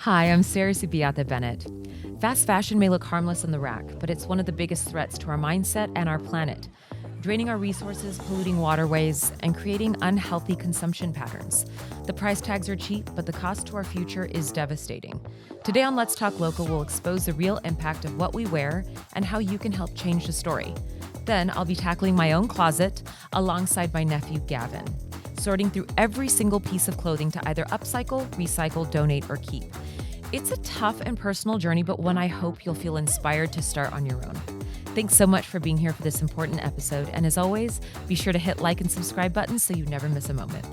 Hi, I'm Sarah Subiata Bennett. Fast fashion may look harmless on the rack, but it's one of the biggest threats to our mindset and our planet, draining our resources, polluting waterways, and creating unhealthy consumption patterns. The price tags are cheap, but the cost to our future is devastating. Today on Let's Talk Local, we'll expose the real impact of what we wear and how you can help change the story. Then I'll be tackling my own closet alongside my nephew, Gavin, sorting through every single piece of clothing to either upcycle, recycle, donate, or keep. It's a tough and personal journey, but one I hope you'll feel inspired to start on your own. Thanks so much for being here for this important episode. And as always, be sure to hit like and subscribe buttons so you never miss a moment.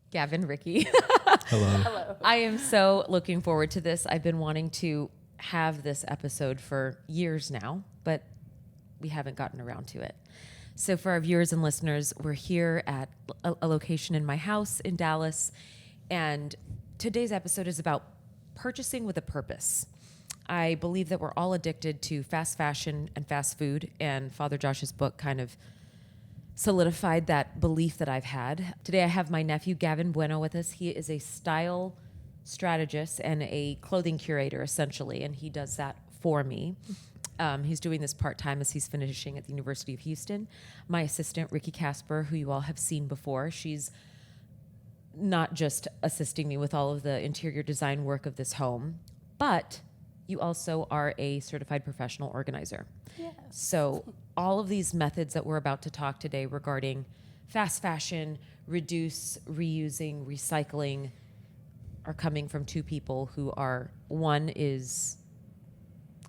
Gavin, Ricky. Hello. Hello. I am so looking forward to this. I've been wanting to have this episode for years now, but we haven't gotten around to it. So for our viewers and listeners, we're here at a location in my house in Dallas, and today's episode is about purchasing with a purpose. I believe that we're all addicted to fast fashion and fast food, and Father Josh's book kind of solidified that belief that I've had. Today I have my nephew Gavin Bueno with us. He is a style strategist and a clothing curator essentially, and he does that for me. He's doing this part-time as he's finishing at the University of Houston. My assistant, Ricky Casper, who you all have seen before, she's not just assisting me with all of the interior design work of this home, but you also are a certified professional organizer. Yes. So all of these methods that we're about to talk today regarding fast fashion, reduce, reusing, recycling, are coming from two people who are, one is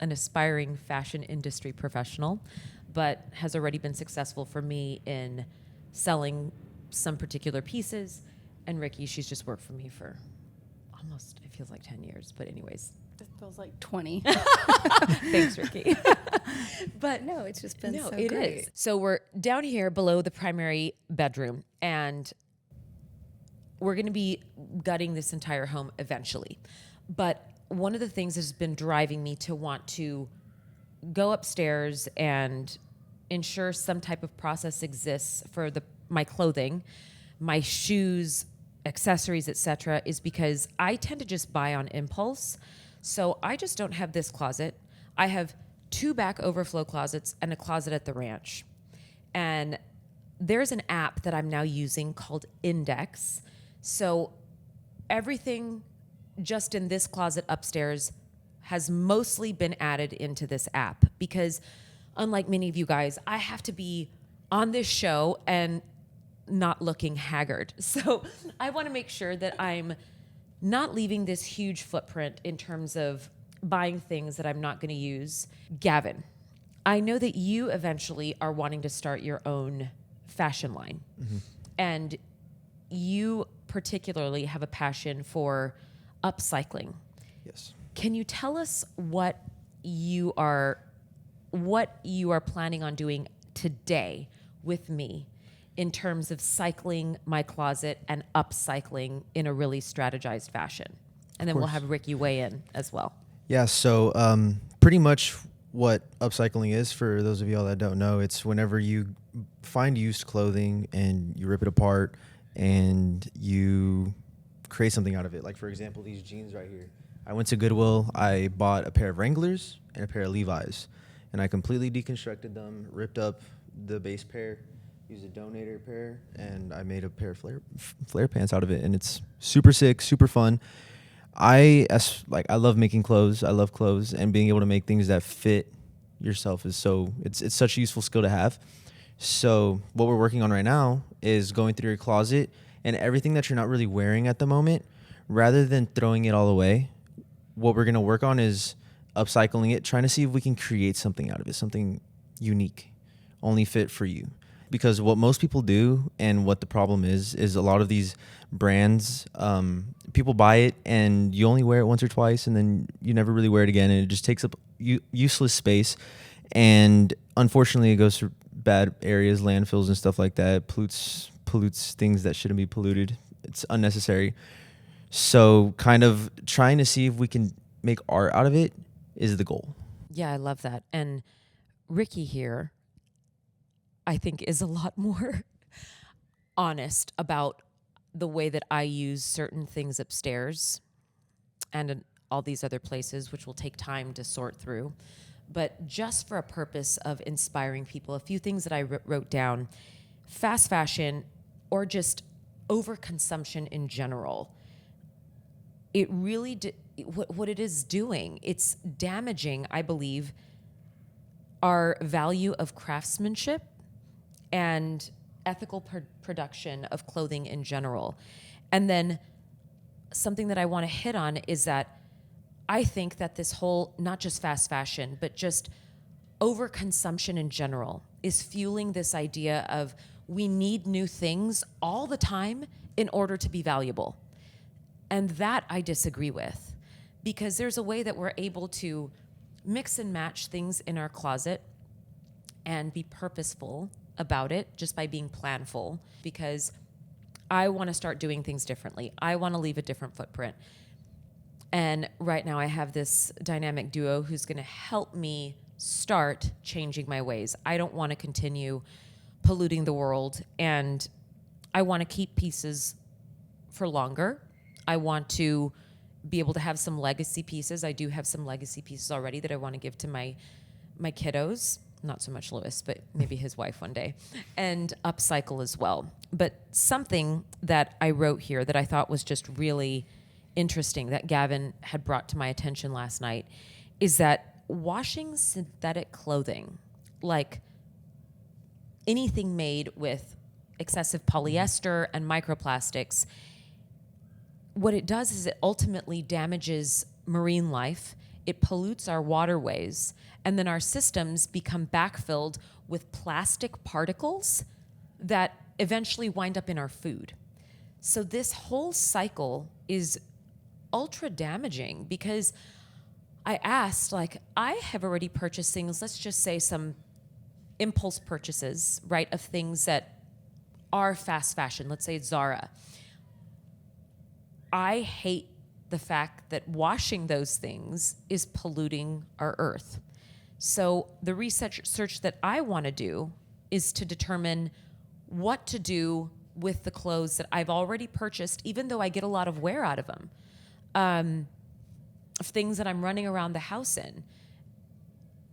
an aspiring fashion industry professional, but has already been successful for me in selling some particular pieces. And Ricky, she's just worked for me for almost, it feels like 10 years, but anyways. It feels like 20. Thanks, Ricky. But no, it's just been so it great. is. So we're down here below the primary bedroom, and we're going to be gutting this entire home eventually. But one of the things that's been driving me to want to go upstairs and ensure some type of process exists for my clothing, my shoes, accessories, etc., is because I tend to just buy on impulse. So I just don't have this closet. I have 2 back overflow closets and a closet at the ranch. And there's an app that I'm now using called Indyx. So everything just in this closet upstairs has mostly been added into this app because, unlike many of you guys, I have to be on this show and not looking haggard. So I want to make sure that I'm not leaving this huge footprint in terms of buying things that I'm not going to use. Gavin, I know that you eventually are wanting to start your own fashion line. Mm-hmm. And you particularly have a passion for upcycling. Yes. Can you tell us what you are planning on doing today with me in terms of cycling my closet and upcycling in a really strategized fashion? And then we'll have Ricky weigh in as well. Yeah, so pretty much what upcycling is, for those of y'all that don't know, it's whenever you find used clothing and you rip it apart and you create something out of it. Like, for example, these jeans right here. I went to Goodwill. I bought a pair of Wranglers and a pair of Levi's, and I completely deconstructed them, ripped up the base pair, used a donator pair, and I made a pair of flare pants out of it, and it's super sick, super fun. I love making clothes. I love clothes, and being able to make things that fit yourself is it's such a useful skill to have. So what we're working on right now is going through your closet and everything that you're not really wearing at the moment, rather than throwing it all away, what we're going to work on is upcycling it, trying to see if we can create something out of it, something unique, only fit for you. Because what most people do, and what the problem is a lot of these brands, people buy it and you only wear it once or twice, and then you never really wear it again, and it just takes up useless space. And unfortunately, it goes to bad areas, landfills and stuff like that, pollutes things that shouldn't be polluted. It's unnecessary. So kind of trying to see if we can make art out of it is the goal. Yeah, I love that. And Ricky here, I think, is a lot more honest about the way that I use certain things upstairs and in all these other places, which will take time to sort through. But just for a purpose of inspiring people, a few things that I wrote down: fast fashion, or just overconsumption in general. It really, what it is doing, it's damaging, I believe, our value of craftsmanship and ethical production of clothing in general. And then something that I want to hit on is that I think that this whole, not just fast fashion, but just overconsumption in general is fueling this idea of we need new things all the time in order to be valuable. And that I disagree with, because there's a way that we're able to mix and match things in our closet and be purposeful about it just by being planful, because I want to start doing things differently. I want to leave a different footprint. And right now I have this dynamic duo who's going to help me start changing my ways. I don't want to continue polluting the world, and I want to keep pieces for longer. I want to be able to have some legacy pieces. I do have some legacy pieces already that I want to give to my kiddos. Not so much Lewis, but maybe his wife one day, and upcycle as well. But something that I wrote here that I thought was just really interesting that Gavin had brought to my attention last night is that washing synthetic clothing, like anything made with excessive polyester and microplastics, what it does is it ultimately damages marine life. It pollutes our waterways, and then our systems become backfilled with plastic particles that eventually wind up in our food. So this whole cycle is ultra damaging, because I asked, like, I have already purchased things, let's just say some impulse purchases, right, of things that are fast fashion. Let's say it's Zara. I hate the fact that washing those things is polluting our earth. So the research that I want to do is to determine what to do with the clothes that I've already purchased, even though I get a lot of wear out of them, of things that I'm running around the house in.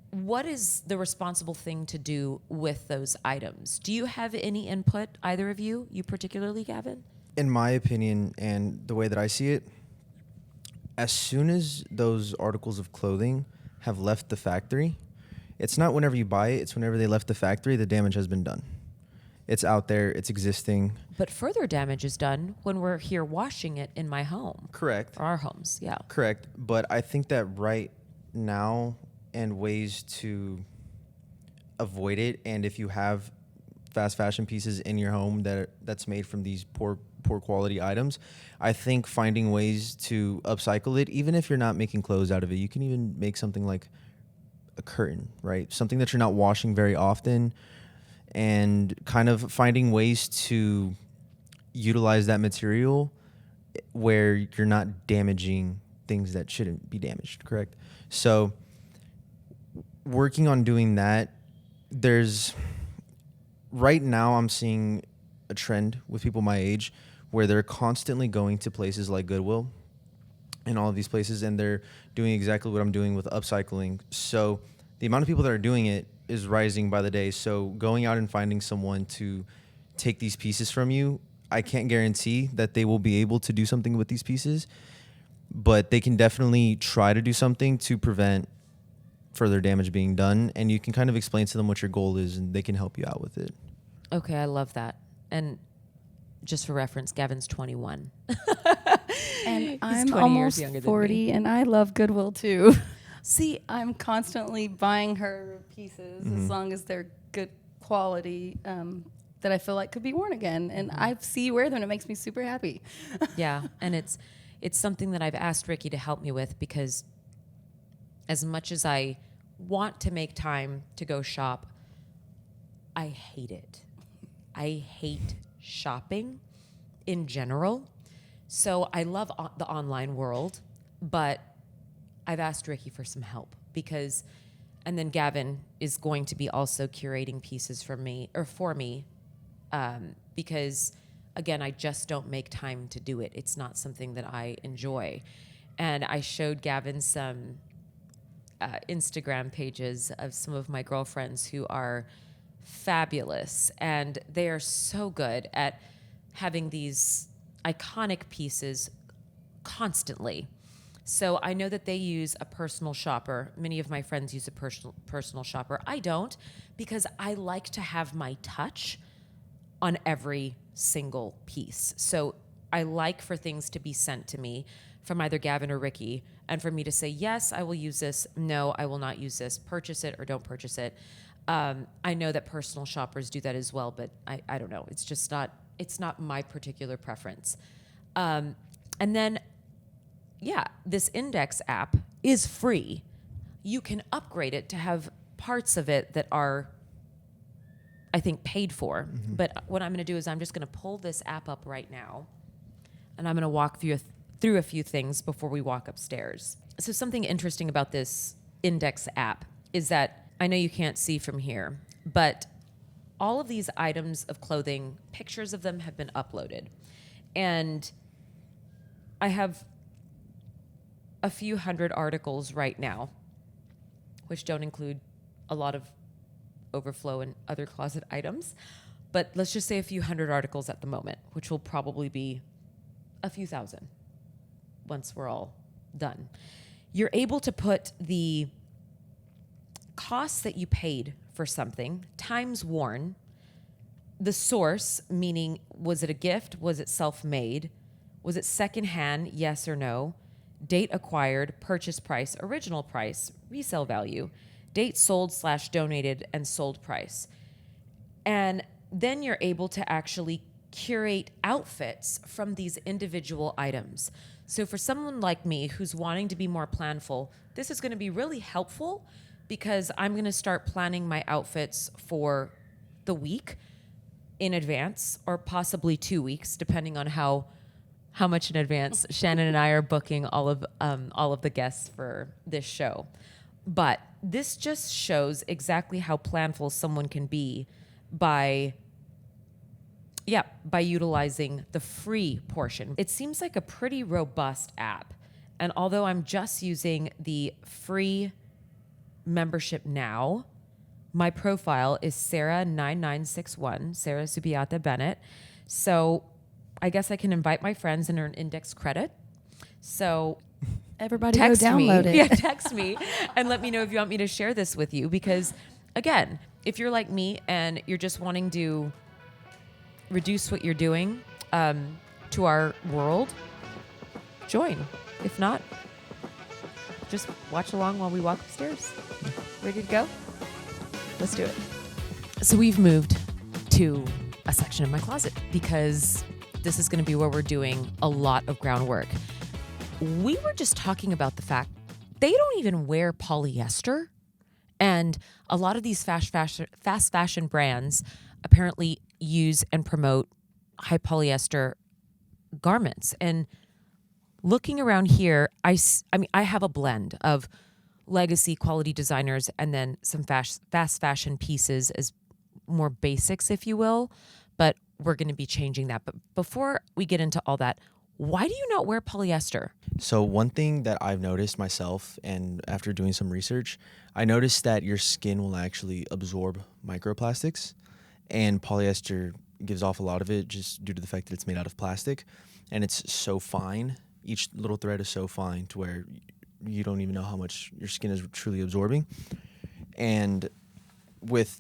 What is the responsible thing to do with those items? Do you have any input, either of you particularly, Gavin? In my opinion, and the way that I see it, as soon as those articles of clothing have left the factory, it's not whenever you buy it, it's whenever they left the factory, the damage has been done. It's out there, it's existing. But further damage is done when we're here washing it in my home. Correct. Or our homes, yeah. Correct. But I think that right now, and ways to avoid it, and if you have fast fashion pieces in your home that's made from these poor quality items, I think finding ways to upcycle it, even if you're not making clothes out of it, you can even make something like a curtain, right? Something that you're not washing very often, and kind of finding ways to utilize that material where you're not damaging things that shouldn't be damaged, correct? So working on doing that, right now I'm seeing a trend with people my age where they're constantly going to places like Goodwill and all of these places, and they're doing exactly what I'm doing with upcycling. So the amount of people that are doing it is rising by the day. So going out and finding someone to take these pieces from you, I can't guarantee that they will be able to do something with these pieces, but they can definitely try to do something to prevent further damage being done. And you can kind of explain to them what your goal is, and they can help you out with it. Okay, I love that. And just for reference, Gavin's 21. And He's I'm 20 years almost younger than 40, me. and I love Goodwill too. See, I'm constantly buying her pieces as long as they're good quality, that I feel like could be worn again. And I see you wear them, and it makes me super happy. yeah, and it's something that I've asked Ricky to help me with, because as much as I want to make time to go shop, I hate it. I hate shopping in general. So I love the online world, but I've asked Ricky for some help because, and then Gavin is going to be also curating pieces for me, because again, I just don't make time to do it. It's not something that I enjoy. And I showed Gavin some Instagram pages of some of my girlfriends who are fabulous, and they are so good at having these iconic pieces constantly. So I know that they use a personal shopper. Many of my friends use a personal shopper. I don't, because I like to have my touch on every single piece. So I like for things to be sent to me from either Gavin or Ricky, and for me to say, yes, I will use this. No, I will not use this. Purchase it or don't purchase it. I know that personal shoppers do that as well, but I don't know. It's not my particular preference. And then, yeah, this Indyx app is free. You can upgrade it to have parts of it that are, I think, paid for. Mm-hmm. But what I'm going to do is I'm just going to pull this app up right now, and I'm going to walk through a few things before we walk upstairs. So something interesting about this Indyx app is that I know you can't see from here, but all of these items of clothing, pictures of them have been uploaded. And I have a few hundred articles right now, which don't include a lot of overflow and other closet items. But let's just say a few hundred articles at the moment, which will probably be a few thousand once we're all done. You're able to put the costs that you paid for something times worn, the source, meaning was it a gift, was it self-made, was it secondhand, yes or no, date acquired, purchase price, original price, resale value, date sold/donated, and sold price. And then you're able to actually curate outfits from these individual items. So for someone like me who's wanting to be more planful, this is going to be really helpful, because I'm going to start planning my outfits for the week in advance, or possibly 2 weeks, depending on how much in advance Shannon and I are booking all of the guests for this show. But this just shows exactly how planful someone can be by utilizing the free portion. It seems like a pretty robust app. And although I'm just using the free membership now, my profile is Sarah9961, Sarah Subiata Bennett. So I guess I can invite my friends and earn Indyx credit. So everybody go download it. Yeah, text me and let me know if you want me to share this with you. Because again, if you're like me and you're just wanting to reduce what you're doing to our world, join. If not, just watch along while we walk upstairs. Ready to go? Let's do it. So we've moved to a section of my closet because this is going to be where we're doing a lot of groundwork. We were just talking about the fact they don't even wear polyester. And a lot of these fast fashion brands apparently use and promote high polyester garments. And looking around here, I have a blend of legacy quality designers and then some fast fashion pieces as more basics, if you will. But we're going to be changing that. But before we get into all that, why do you not wear polyester? So one thing that I've noticed myself, and after doing some research, I noticed that your skin will actually absorb microplastics, and polyester gives off a lot of it just due to the fact that it's made out of plastic, and it's so fine. Each little thread is so fine to where you don't even know how much your skin is truly absorbing. And with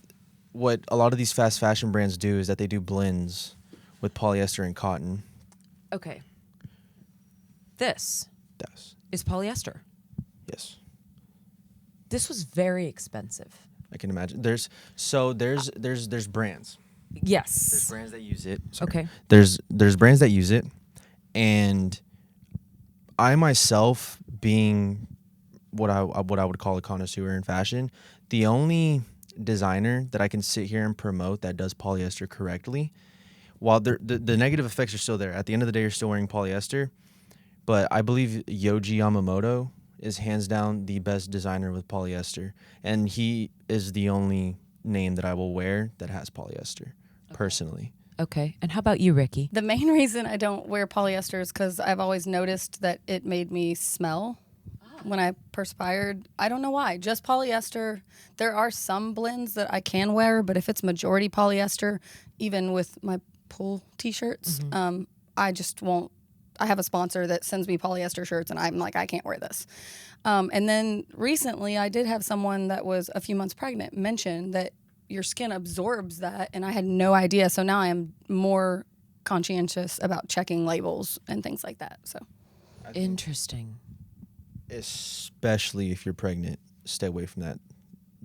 what a lot of these fast fashion brands do is that they do blends with polyester and cotton. Okay. This is polyester. Yes. This was very expensive. I can imagine. There's brands. Yes. There's brands that use it. Sorry. Okay. There's brands that use it, and I myself, being what I would call a connoisseur in fashion, the only designer that I can sit here and promote that does polyester correctly, while the negative effects are still there. At the end of the day, you're still wearing polyester, but I believe Yohji Yamamoto is hands down the best designer with polyester. And he is the only name that I will wear that has polyester, personally. Okay. And how about you, Ricky? The main reason I don't wear polyester is because I've always noticed that it made me smell when I perspired. I don't know why. Just polyester. There are some blends that I can wear, but if it's majority polyester, even with my pool t-shirts, I just won't. I have a sponsor that sends me polyester shirts, and I'm like, I can't wear this. And then recently, I did have someone that was a few months pregnant mention that your skin absorbs that, and I had no idea. So now I am more conscientious about checking labels and things like that. So Interesting. Especially if you're pregnant, stay away from that,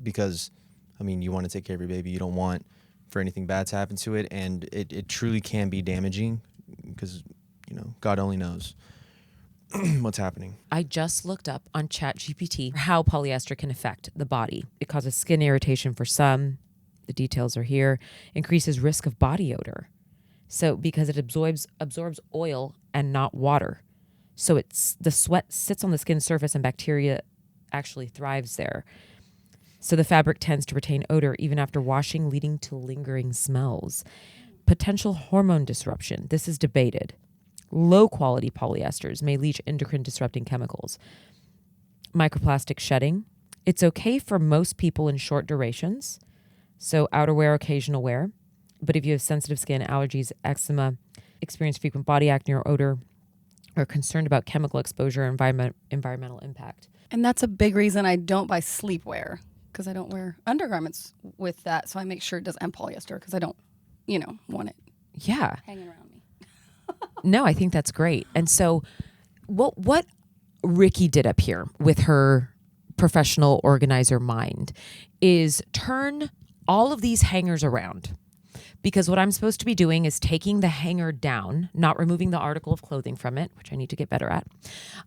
because I mean, you want to take care of your baby. You don't want for anything bad to happen to it, and it truly can be damaging, because God only knows what's happening. I just looked up on ChatGPT how polyester can affect the body. It causes skin irritation for some. The details are here. Increases risk of body odor. So because it absorbs oil and not water. So the sweat sits on the skin surface and bacteria actually thrives there. So the fabric tends to retain odor even after washing, leading to lingering smells. Potential hormone disruption. This is debated. Low quality polyesters may leach endocrine disrupting chemicals. Microplastic shedding. It's okay for most people in short durations. So outerwear, occasional wear. But if you have sensitive skin, allergies, eczema, experience frequent body acne or odor, or concerned about chemical exposure or environmental impact. And that's a big reason I don't buy sleepwear, because I don't wear undergarments with that. So I make sure it doesn't have polyester, because I don't, want it Yeah. hanging around me. No, I think that's great. And so what Ricky did up here with her professional organizer mind is turn all of these hangers around. Because what I'm supposed to be doing is taking the hanger down, not removing the article of clothing from it, which I need to get better at,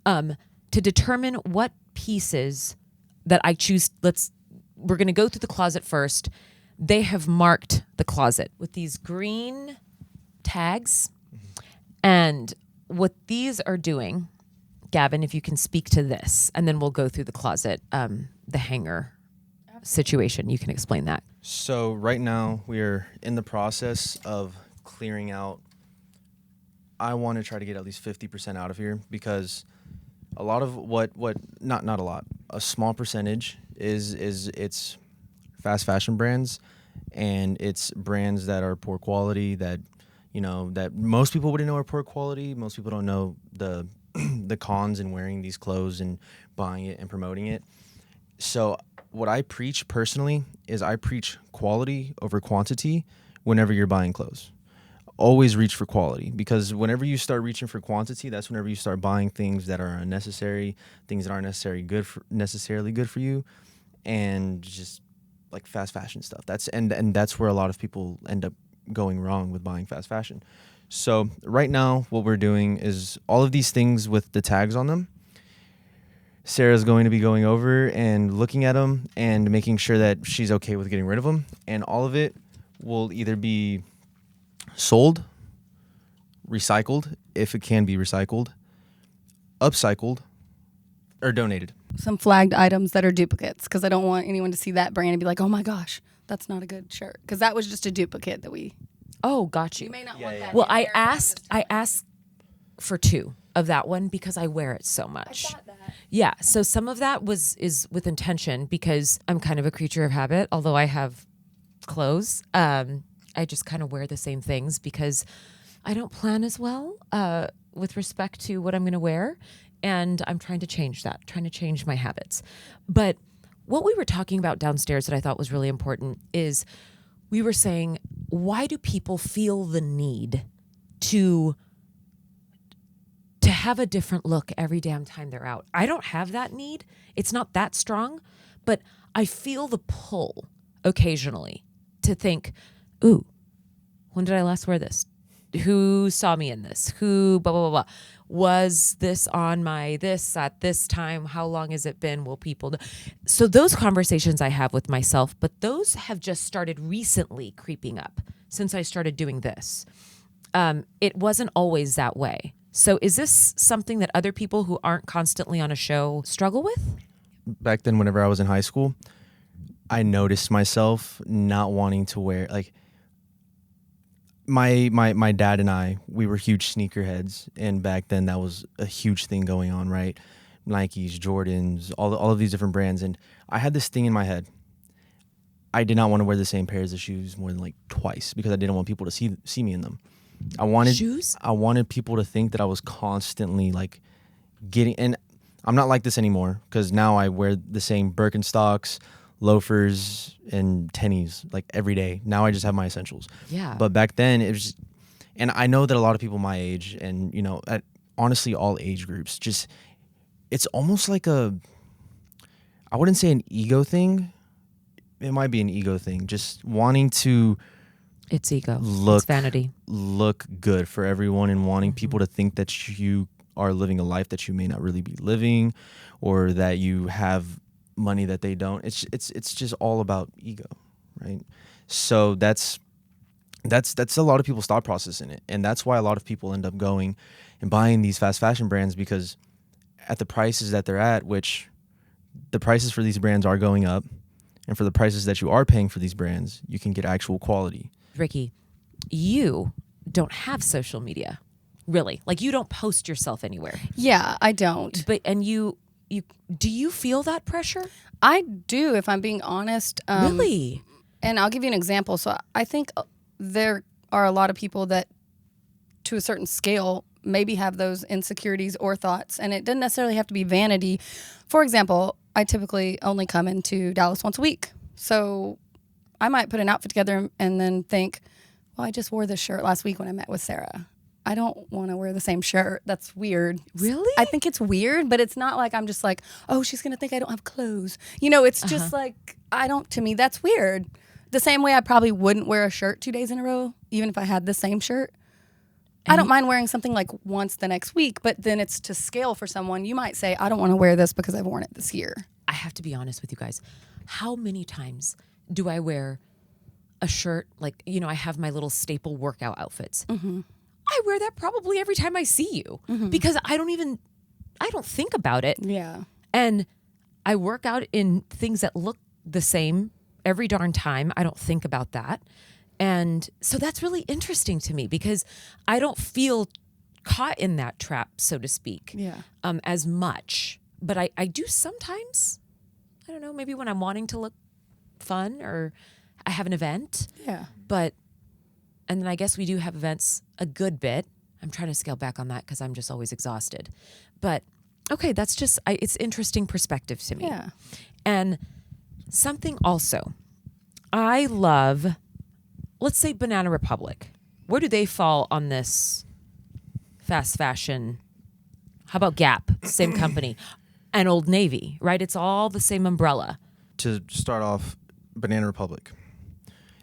to determine what pieces that I choose. We're going to go through the closet first. They have marked the closet with these green tags. And what these are doing, Gavin, if you can speak to this, and then we'll go through the closet, the hanger situation. You can explain that. So right now we are in the process of clearing out. I want to try to get at least 50% out of here, because a lot of not a lot, a small percentage is it's fast fashion brands, and it's brands that are poor quality, that that most people wouldn't know are poor quality. Most people don't know the the cons in wearing these clothes and buying it and promoting it. So what I preach personally is I preach quality over quantity whenever you're buying clothes. Always reach for quality, because whenever you start reaching for quantity, that's whenever you start buying things that are unnecessary, things that aren't necessarily good for you, and just like fast fashion stuff. That's where a lot of people end up going wrong with buying fast fashion. So right now what we're doing is all of these things with the tags on them, Sarah's going to be going over and looking at them and making sure that she's okay with getting rid of them. And all of it will either be sold, recycled, if it can be recycled, upcycled, or donated. Some flagged items that are duplicates, because I don't want anyone to see that brand and be like, oh my gosh, that's not a good shirt. Because that was just a duplicate that we... Oh, got you. You may not want that. Well, in I your brand this time. asked for 2 of that one because I wear it so I much. thought that. Yeah. So some of that is with intention, because I'm kind of a creature of habit. Although I have clothes, I just kind of wear the same things because I don't plan as well with respect to what I'm going to wear. And I'm trying to change that, trying to change my habits. But what we were talking about downstairs that I thought was really important is we were saying, why do people feel the need to have a different look every damn time they're out? I don't have that need. It's not that strong, but I feel the pull occasionally to think, ooh, when did I last wear this? Who saw me in this? Who, blah, blah, blah, blah. Was this on my this at this time? How long has it been? Will people... So those conversations I have with myself, but those have just started recently creeping up since I started doing this. it wasn't always that way. So is this something that other people who aren't constantly on a show struggle with? Back then, whenever I was in high school, I noticed myself not wanting to wear, like, my dad and I, we were huge sneakerheads, and back then that was a huge thing going on, right? Nikes, Jordans, all of these different brands, and I had this thing in my head. I did not want to wear the same pairs of shoes more than like twice because I didn't want people to see me in them. I wanted people to think that I was constantly like getting, and I'm not like this anymore because now I wear the same Birkenstocks, loafers, and tennies like every day. Now I just have my essentials. Yeah. But back then it was just, and I know that a lot of people my age and, you know, at honestly all age groups, just, it's almost like I wouldn't say an ego thing. It might be an ego thing. Just wanting to It's ego. It's vanity. Look good for everyone and wanting people to think that you are living a life that you may not really be living, or that you have money that they don't. It's just all about ego, right? So that's a lot of people's thought process in it, and that's why a lot of people end up going and buying these fast fashion brands, because at the prices that they're at, which the prices for these brands are going up, and for the prices that you are paying for these brands, you can get actual quality. Ricky, you don't have social media, really. Like, you don't post yourself anywhere. Yeah, I don't. But you do you feel that pressure? I do, if I'm being honest. Really? And I'll give you an example. So I think there are a lot of people that, to a certain scale, maybe have those insecurities or thoughts, and it doesn't necessarily have to be vanity. For example, I typically only come into Dallas once a week. So I might put an outfit together and then think, well, I just wore this shirt last week when I met with Sarah. I don't want to wear the same shirt. That's weird. Really? I think it's weird, but it's not like I'm just like, oh, she's going to think I don't have clothes. You know, it's just like, to me, that's weird. The same way I probably wouldn't wear a shirt 2 days in a row, even if I had the same shirt. I don't mind wearing something like once the next week, but then it's to scale for someone. You might say, I don't want to wear this because I've worn it this year. I have to be honest with you guys. How many times do I wear a shirt? Like, you know, I have my little staple workout outfits. Mm-hmm. I wear that probably every time I see you because I don't think about it. Yeah. And I work out in things that look the same every darn time. I don't think about that. And so that's really interesting to me because I don't feel caught in that trap, so to speak, as much. But I do sometimes, I don't know, maybe when I'm wanting to look fun or I have an event. Yeah. And then I guess we do have events a good bit. I'm trying to scale back on that because I'm just always exhausted. But okay, that's just, it's interesting perspective to me. Yeah. And something also, I love, let's say Banana Republic. Where do they fall on this fast fashion? How about Gap? Same company. And Old Navy, right? It's all the same umbrella. To start off, Banana Republic.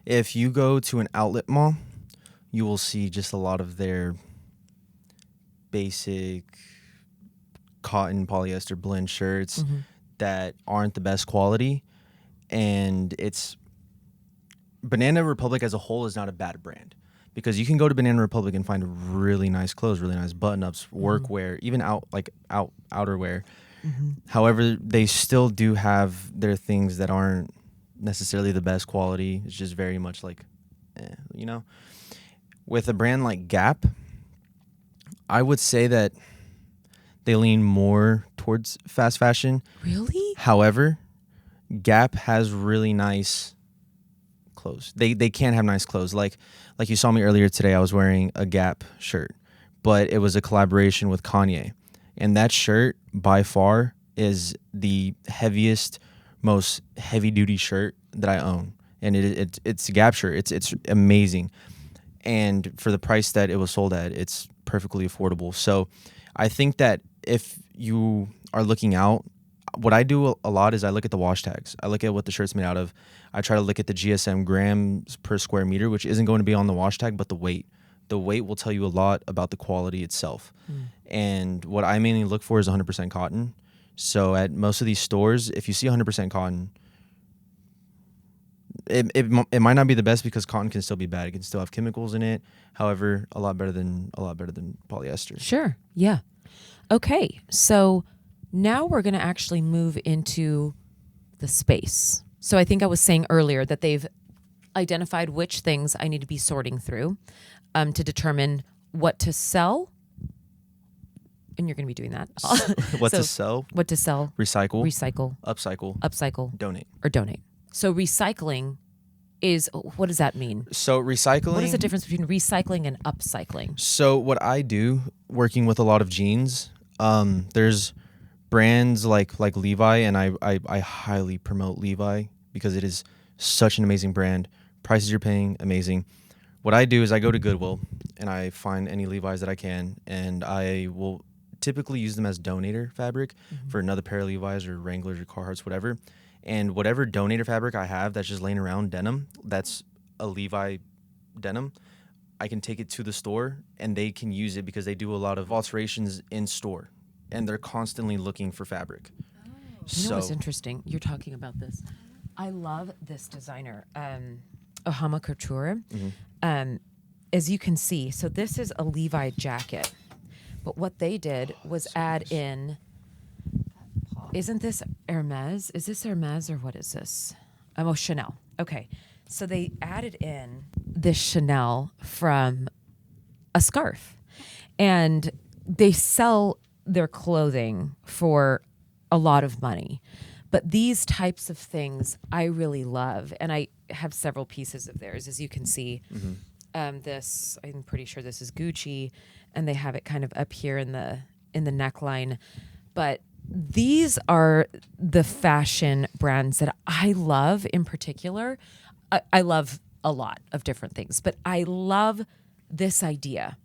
If you go to an outlet mall, you will see just a lot of their basic cotton polyester blend shirts that aren't the best quality. And Banana Republic as a whole is not a bad brand, because you can go to Banana Republic and find really nice clothes, really nice button-ups, workwear, even outerwear. However, they still do have their things that aren't necessarily the best quality. It's just very much like, you know. With a brand like Gap, I would say that they lean more towards fast fashion. Really? However, Gap has really nice clothes. They can have nice clothes. Like you saw me earlier today, I was wearing a Gap shirt, but it was a collaboration with Kanye. And that shirt by far is the heaviest, most heavy-duty shirt that I own. And it's a Gap shirt. It's amazing. And for the price that it was sold at, it's perfectly affordable. So I think that if you are looking out, what I do a lot is I look at the wash tags. I look at what the shirt's made out of. I try to look at the GSM grams per square meter, which isn't going to be on the wash tag, but the weight. The weight will tell you a lot about the quality itself. And what I mainly look for is 100% cotton. So at most of these stores, if you see 100% cotton, it might not be the best because cotton can still be bad. It can still have chemicals in it. However, a lot better than polyester. Sure. Yeah. Okay. So now we're going to actually move into the space. So I think I was saying earlier that they've identified which things I need to be sorting through to determine what to sell. And you're going to be doing that. What to sell, recycle, upcycle, donate. So recycling is, what does that mean? So recycling. What is the difference between recycling and upcycling? So what I do, working with a lot of jeans, there's brands like Levi, and I highly promote Levi because it is such an amazing brand. Prices you're paying, amazing. What I do is I go to Goodwill and I find any Levi's that I can, and I will typically use them as donator fabric for another pair of Levi's or Wranglers or Carhartts, whatever. And whatever donator fabric I have that's just laying around denim, that's a Levi denim, I can take it to the store and they can use it because they do a lot of alterations in store and they're constantly looking for fabric. You know what's interesting? You're talking about this. I love this designer, Ohama Couture. As you can see, so this is a Levi jacket. But what they did was add in, isn't this Hermes? Is this Hermes or what is this? Oh, Chanel. Okay. So they added in this Chanel from a scarf. And they sell their clothing for a lot of money. But these types of things I really love. And I have several pieces of theirs, as you can see. This, I'm pretty sure this is Gucci, and they have it kind of up here in the neckline. But these are the fashion brands that I love in particular. I love a lot of different things, but I love this idea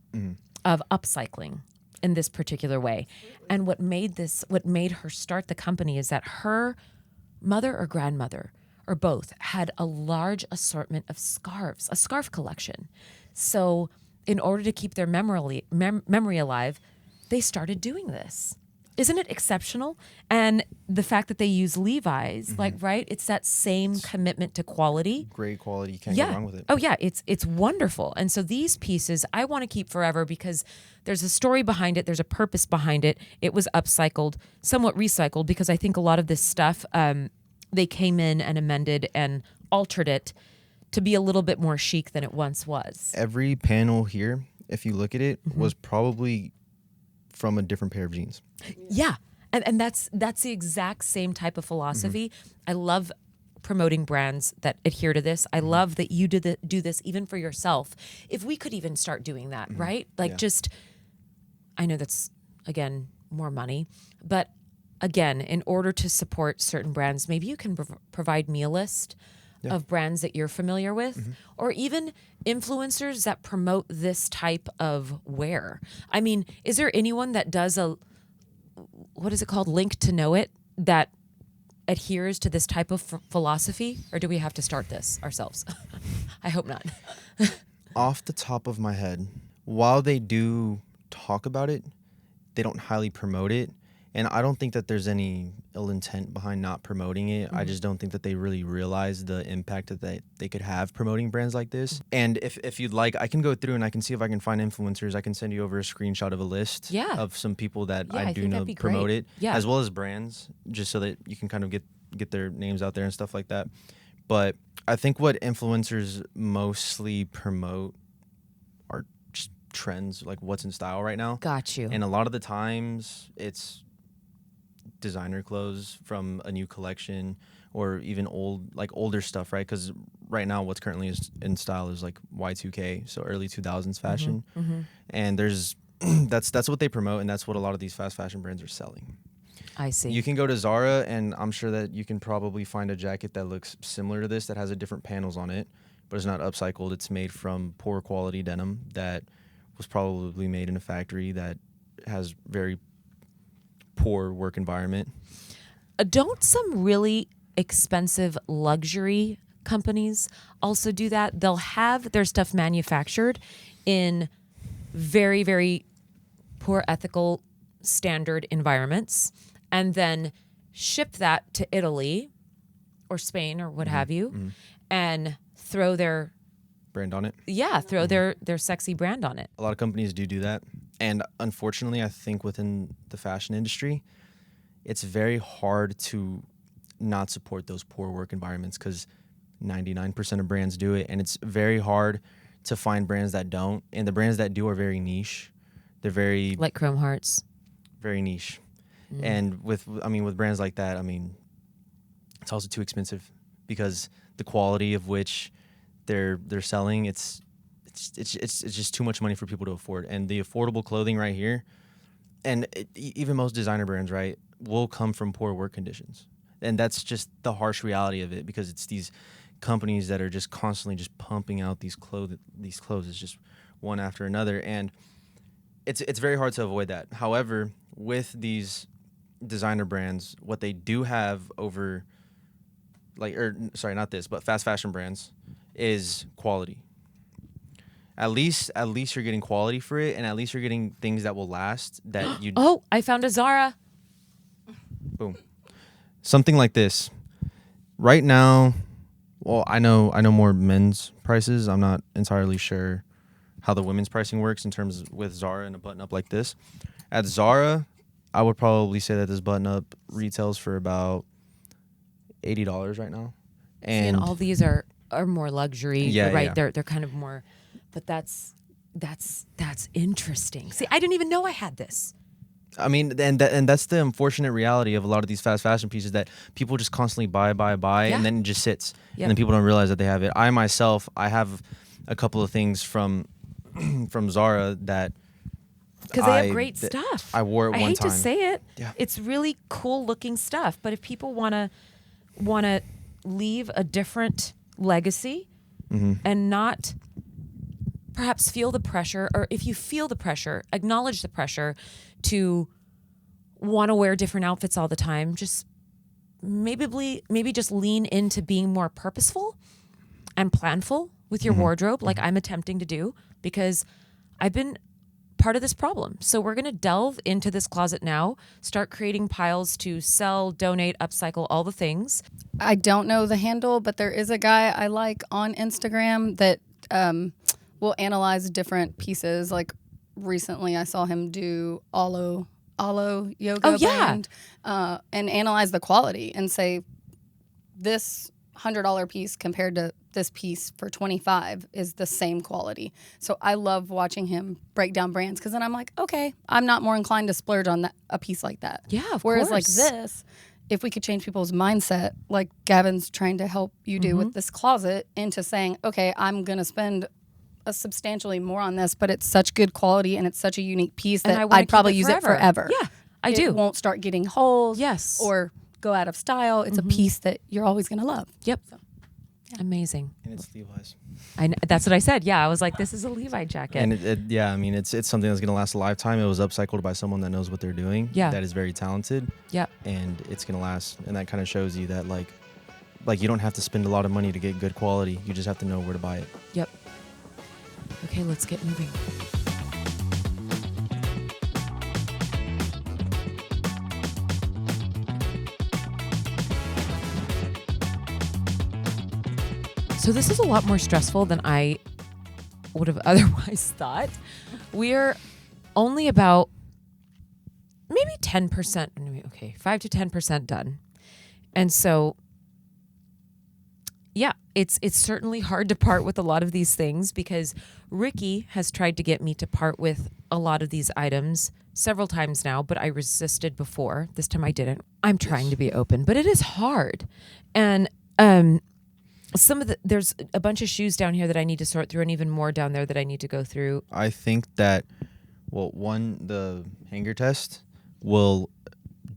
of upcycling in this particular way. And what made her start the company is that her mother or grandmother or both had a large assortment of scarves, a scarf collection. So in order to keep their memory alive, they started doing this. Isn't it exceptional? And the fact that they use Levi's, right? It's that same commitment to quality. Great quality. You can't go wrong with it. Oh, yeah. It's wonderful. And so these pieces I want to keep forever because there's a story behind it. There's a purpose behind it. It was upcycled, somewhat recycled, because I think a lot of this stuff, they came in and amended and altered it to be a little bit more chic than it once was. Every panel here, if you look at it, was probably from a different pair of jeans. Yeah. And that's the exact same type of philosophy. I love promoting brands that adhere to this. I love that you do this even for yourself. If we could even start doing that, right? Like I know that's, again, more money, but again, in order to support certain brands, maybe you can provide me a list of brands that you're familiar with, or even influencers that promote this type of wear. I mean, is there anyone that does what is it called? Link to Know It, that adheres to this type of philosophy? Or do we have to start this ourselves? I hope not. Off the top of my head, while they do talk about it, they don't highly promote it. And I don't think that there's any ill intent behind not promoting it. I just don't think that they really realize the impact that they could have promoting brands like this. And if you'd like, I can go through and I can see if I can find influencers. I can send you over a screenshot of a list of some people that I do know promote it, as well as brands, just so that you can kind of get their names out there and stuff like that. But I think what influencers mostly promote are just trends, like what's in style right now. Got you. And a lot of the times it's designer clothes from a new collection, or even older stuff, right? Because right now what's currently is in style is like Y2K, so early 2000s fashion. And there's that's what they promote, and that's what a lot of these fast fashion brands are selling. I see. You can go to Zara, and I'm sure that you can probably find a jacket that looks similar to this, that has a different panels on it, but it's not upcycled. It's made from poor quality denim that was probably made in a factory that has very poor work environment. Don't some really expensive luxury companies also do that? They'll have their stuff manufactured in very, very poor ethical standard environments and then ship that to Italy or Spain or what have you, and throw their Brand on it. throw their sexy brand on it. A lot of companies do that. And unfortunately, I think within the fashion industry, it's very hard to not support those poor work environments because 99% of brands do it. And it's very hard to find brands that don't. And the brands that do are very niche. They're very... Like Chrome Hearts. Very niche. And with brands like that, it's also too expensive because the quality of which they're selling, it's just too much money for people to afford. And the affordable clothing right here, and even most designer brands, right, will come from poor work conditions. And that's just the harsh reality of it, because it's these companies that are just constantly just pumping out these clothes. It's just one after another, and it's very hard to avoid that. However, with these designer brands, what they do have over, but fast fashion brands, is quality. At least you're getting quality for it, and at least you're getting things that will last. That you. Oh, I found a Zara. Boom. Something like this. Right now, well, I know more men's prices. I'm not entirely sure how the women's pricing works in terms with Zara and a button up like this. At Zara, I would probably say that this button up retails for about $80 right now. And all these are more luxury, right? Yeah. They're kind of more, but that's interesting. See, I didn't even know I had this. And that's the unfortunate reality of a lot of these fast fashion pieces, that people just constantly buy, and then it just sits, and then people don't realize that they have it. I myself, I have a couple of things from Zara that, because they have great stuff. I wore it one time. I hate to say it. Yeah. It's really cool looking stuff, but if people want to leave a different legacy and not perhaps feel the pressure, or if you feel the pressure, acknowledge the pressure to want to wear different outfits all the time, just maybe just lean into being more purposeful and planful with your wardrobe, like I'm attempting to do, because I've been part of this problem. So we're going to delve into this closet now, start creating piles to sell, donate, upcycle, all the things. I don't know the handle, but there is a guy I like on Instagram that will analyze different pieces. Like recently I saw him do Alo yoga band, and analyze the quality and say this $100 piece compared to this piece for $25 is the same quality. So I love watching him break down brands, because then I'm like, okay, I'm not more inclined to splurge on a piece like that. Yeah, of Whereas course. like this, if we could change people's mindset, like Gavin's trying to help you do with this closet, into saying, okay, I'm going to spend a substantially more on this, but it's such good quality and it's such a unique piece that I'd probably use it forever. Yeah, I do. It won't start getting holes. Yes. Or go out of style. It's a piece that you're always going to love. Yep. Amazing. And it's Levi's. That's what I said. Yeah, I was like, this is a Levi jacket. And it's something that's going to last a lifetime. It was upcycled by someone that knows what they're doing. Yeah. That is very talented. Yep. And it's going to last. And that kind of shows you that like you don't have to spend a lot of money to get good quality. You just have to know where to buy it. Yep. Okay, let's get moving. So this is a lot more stressful than I would have otherwise thought. We're only about maybe 10%, 5 to 10% done. And so, yeah, it's certainly hard to part with a lot of these things, because Ricky has tried to get me to part with a lot of these items several times now, but I resisted before. This time I didn't. I'm trying to be open, but it is hard. And there's a bunch of shoes down here that I need to sort through, and even more down there that I need to go through. I think that, the hanger test will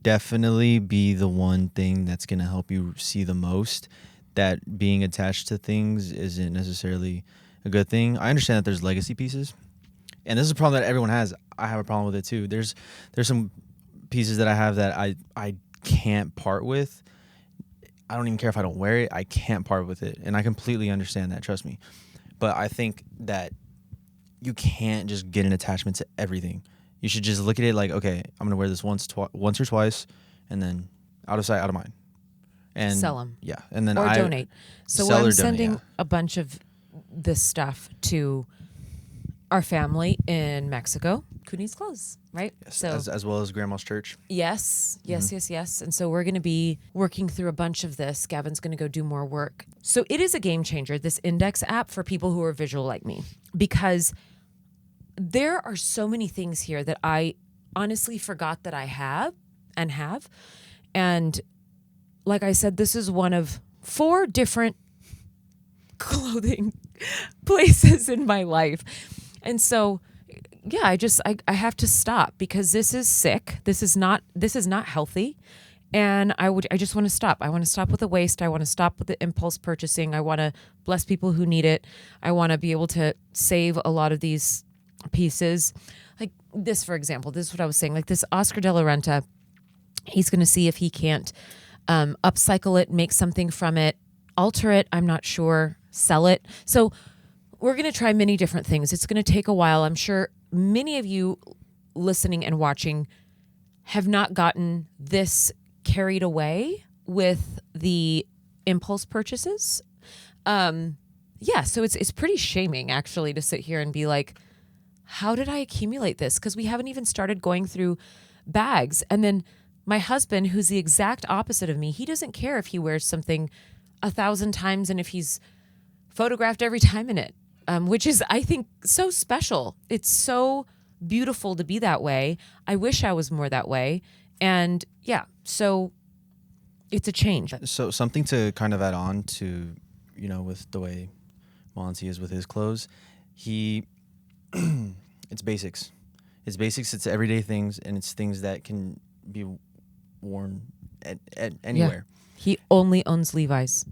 definitely be the one thing that's going to help you see the most that being attached to things isn't necessarily a good thing. I understand that there's legacy pieces, and this is a problem that everyone has. I have a problem with it too. There's some pieces that I have that I can't part with. I don't even care if I don't wear it. I can't part with it. And I completely understand that, trust me. But I think that you can't just get an attachment to everything. You should just look at it like, okay, I'm going to wear this once or twice, and then out of sight, out of mind. and sell them. Yeah, and then Or I donate. So sell I'm or donate, sending yeah. a bunch of this stuff to our family in Mexico who needs clothes, right? Yes, as well as Grandma's church. Yes. And so we're going to be working through a bunch of this. Gavin's going to go do more work. So it is a game changer, this Indyx app, for people who are visual like me, because there are so many things here that I honestly forgot that I have. And like I said, this is one of 4 different clothing places in my life. And so, yeah, I have to stop, because this is sick. This is not healthy. And I just want to stop. I want to stop with the waste. I want to stop with the impulse purchasing. I want to bless people who need it. I want to be able to save a lot of these pieces. Like this, for example, this is what I was saying. Like this Oscar de la Renta, he's going to see if he can't upcycle it, make something from it, alter it. I'm not sure, sell it. So we're going to try many different things. It's going to take a while. I'm sure many of you listening and watching have not gotten this carried away with the impulse purchases. Yeah, so it's pretty shaming actually to sit here and be like, how did I accumulate this? Because we haven't even started going through bags. And then my husband, who's the exact opposite of me, he doesn't care if he wears something 1,000 times and if he's photographed every time in it, which is, I think, so special. It's so beautiful to be that way. I wish I was more that way. And yeah, so it's a change. So something to kind of add on to, with the way Monty is with his clothes, it's basics. It's basics. It's everyday things, and it's things that can be worn at anywhere. Yeah. He only owns Levi's.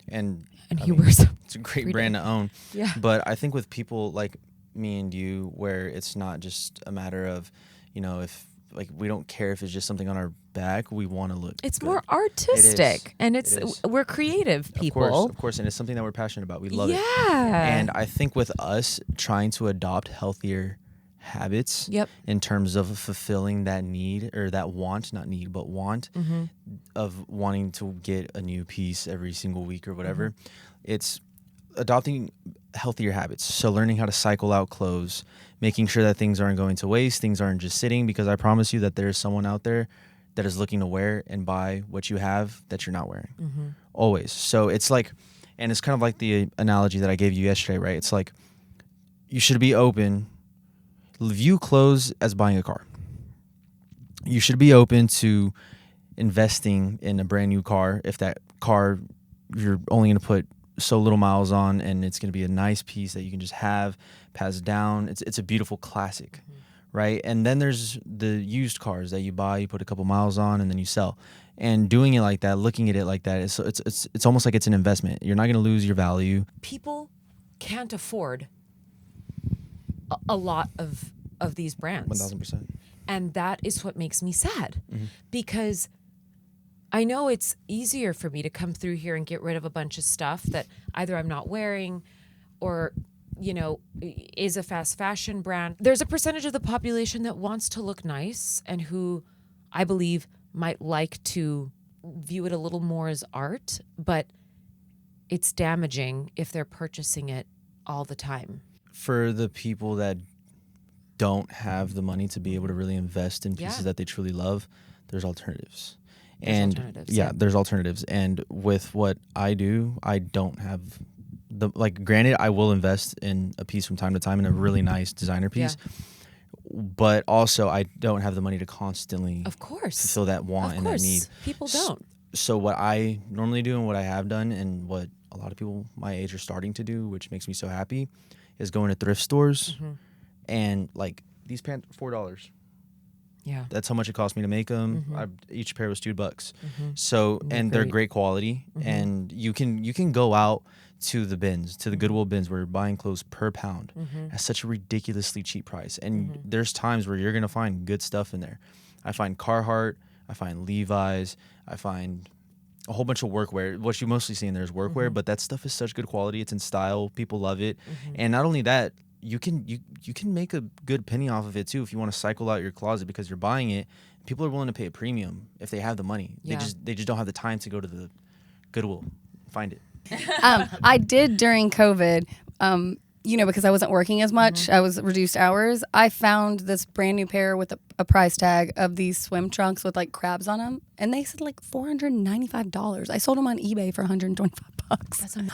And he wears them. It's a great brand to own. Yeah. But I think with people like me and you, where it's not just a matter of, if like we don't care if it's just something on our back, we want to look. It's good. more artistic, and we're creative people. Of course, and it's something that we're passionate about. We love it. Yeah. And I think with us trying to adopt healthier habits, in terms of fulfilling that need or that want, not need, but want of wanting to get a new piece every single week or whatever, it's adopting healthier habits. So learning how to cycle out clothes, making sure that things aren't going to waste, things aren't just sitting, because I promise you that there's someone out there that is looking to wear and buy what you have that you're not wearing. Always. So it's like, and it's kind of like the analogy that I gave you yesterday, right? It's like you should be open, view clothes as buying a car. You should be open to investing in a brand new car if that car you're only going to put so little miles on, and it's going to be a nice piece that you can just have, pass down. It's a beautiful classic, right? And then there's the used cars that you buy, you put a couple miles on, and then you sell. And doing it like that, looking at it like that, it's almost like it's an investment. You're not going to lose your value. People can't afford a lot of these brands. 1,000%. And that is what makes me sad, because I know it's easier for me to come through here and get rid of a bunch of stuff that either I'm not wearing or, is a fast fashion brand. There's a percentage of the population that wants to look nice and who I believe might like to view it a little more as art, but it's damaging if they're purchasing it all the time. For the people that don't have the money to be able to really invest in pieces that they truly love, there's alternatives. There's alternatives. And with what I do, I don't have granted, I will invest in a piece from time to time in a really nice designer piece, but also I don't have the money to constantly fulfill that want and that need. People don't. So what I normally do and what I have done and what a lot of people my age are starting to do, which makes me so happy, is going to thrift stores and like these pants $4. Yeah, that's how much it cost me to make them. Each pair was $2. So, and they're great quality. And you can go out to the bins, to the Goodwill bins, where you're buying clothes per pound at such a ridiculously cheap price. And there's times where you're gonna find good stuff in there. I find Carhartt, I find Levi's, I find a whole bunch of workwear. What you mostly see in there is workwear, but that stuff is such good quality. It's in style. People love it. And not only that, you can make a good penny off of it too if you want to cycle out your closet, because you're buying it. People are willing to pay a premium if they have the money. Yeah. They just don't have the time to go to Goodwill. Find it. I did during COVID, because I wasn't working as much. I was reduced hours. I found this brand new pair with a price tag of these swim trunks with like crabs on them, and they said like $495. I sold them on eBay for $125.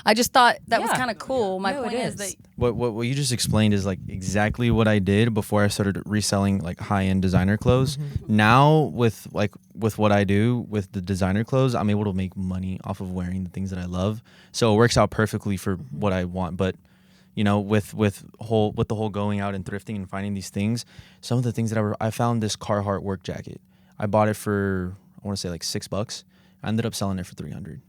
I just thought that was kind of cool. My point is that what you just explained is like exactly what I did before I started reselling like high-end designer clothes. Now with what I do with the designer clothes, I'm able to make money off of wearing the things that I love. So it works out perfectly for what I want. But with the whole going out and thrifting and finding these things, some of the things that I found this Carhartt work jacket. I bought it for, I want to say like $6. I ended up selling it for $300.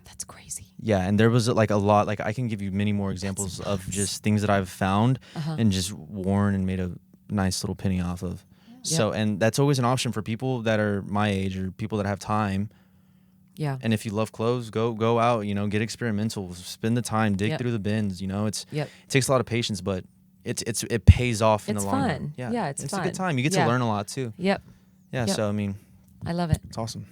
That's crazy. Yeah, and there was like a lot. Like I can give you many more examples of just things that I've found and just worn and made a nice little penny off of. So, and that's always an option for people that are my age or people that have time. Yeah. And if you love clothes, go out, get experimental, spend the time, dig through the bins. It takes a lot of patience, but it pays off in the long run. Yeah, it's fun. a good time. You get to learn a lot too. Yep. Yeah. Yep. So I mean, I love it. it's awesome.